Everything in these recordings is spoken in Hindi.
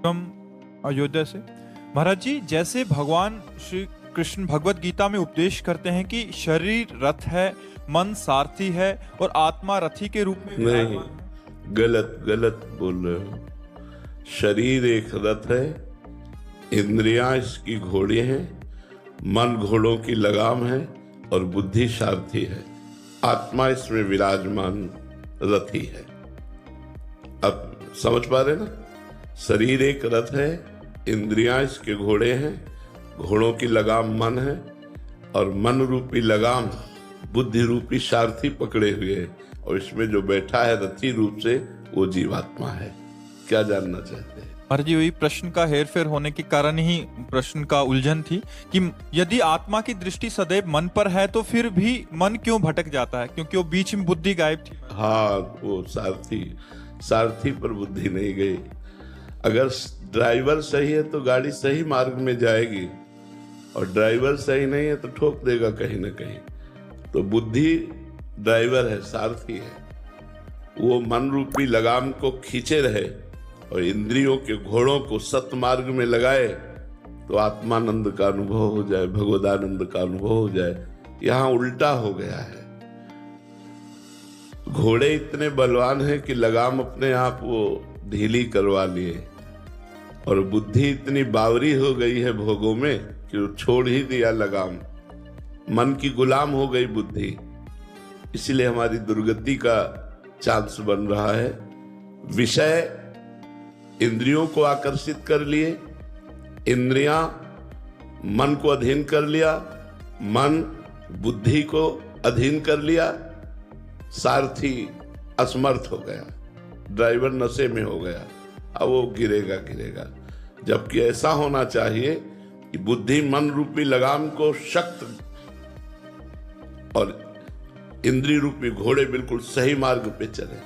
हम अयोध्या से। महाराज जी, जैसे भगवान श्री कृष्ण भगवत गीता में उपदेश करते हैं कि शरीर रथ है, मन सारथी है और आत्मा रथी के रूप में नहीं, विराजमान है। गलत गलत बोल रहे हो। शरीर एक रथ है, इंद्रियां इसकी घोड़े हैं, मन घोड़ों की लगाम है और बुद्धि सारथी है। आत्मा इसमें विराजमान रथी है। अब समझ पा रहे ना? शरीर एक रथ है, इंद्रियां इसके घोड़े हैं, घोड़ों की लगाम मन है और मन रूपी लगाम बुद्धि रूपी सारथी पकड़े हुए है, और इसमें जो बैठा है रथी रूप से वो जीवात्मा है। क्या जानना चाहते हैं? महाराज जी, वही प्रश्न का हेरफेर होने के कारण ही प्रश्न का उलझन थी कि यदि आत्मा की दृष्टि सदैव मन पर है तो फिर भी मन क्यों भटक जाता है, क्योंकि वो बीच में बुद्धि गायब थी। हाँ, वो सारथी पर बुद्धि नहीं गई। अगर ड्राइवर सही है तो गाड़ी सही मार्ग में जाएगी, और ड्राइवर सही नहीं है तो ठोक देगा कहीं ना कहीं। तो बुद्धि ड्राइवर है, सारथी है। वो मन रूपी लगाम को खींचे रहे और इंद्रियों के घोड़ों को सत मार्ग में लगाए तो आत्मानंद का अनुभव हो जाए, भगवदानंद का अनुभव हो जाए। यहां उल्टा हो गया है। घोड़े इतने बलवान हैं कि लगाम अपने आप वो ढीली करवा लिए, और बुद्धि इतनी बावरी हो गई है भोगों में कि वो छोड़ ही दिया लगाम। मन की गुलाम हो गई बुद्धि। इसलिए हमारी दुर्गति का चांस बन रहा है। विषय इंद्रियों को आकर्षित कर लिए, इंद्रियां मन को अधीन कर लिया, मन बुद्धि को अधीन कर लिया, सारथी असमर्थ हो गया, ड्राइवर नशे में हो गया। अब वो गिरेगा। जबकि ऐसा होना चाहिए कि बुद्धि मन रूपी लगाम को शक्त और इंद्रिय रूपी घोड़े बिल्कुल सही मार्ग पे चले।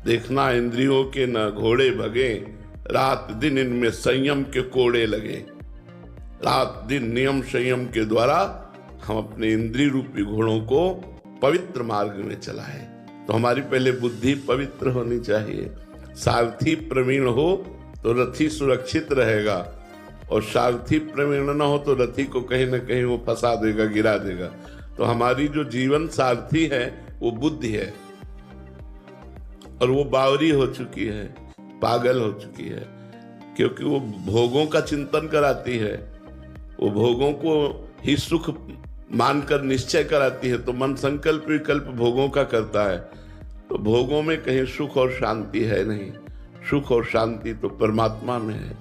देखना, इंद्रियों के न घोड़े भगे, रात दिन इनमें संयम के कोड़े लगे। रात दिन नियम संयम के द्वारा हम अपने इंद्रिय रूपी घोड़ों को पवित्र मार्ग में चलाएं। तो हमारी पहले बुद्धि पवित्र होनी चाहिए। सारथी प्रवीण हो तो रथी सुरक्षित रहेगा, और सारथी प्रवीण न हो तो रथी को कहीं ना कहीं वो फंसा देगा, गिरा देगा। तो हमारी जो जीवन सारथी है वो बुद्धि है, और वो बावरी हो चुकी है, पागल हो चुकी है, क्योंकि वो भोगों का चिंतन कराती है। वो भोगों को ही सुख मानकर निश्चय कराती है। तो मन संकल्प विकल्प भोगों का करता है, तो भोगों में कहीं सुख और शांति है नहीं। सुख और शांति तो परमात्मा में है।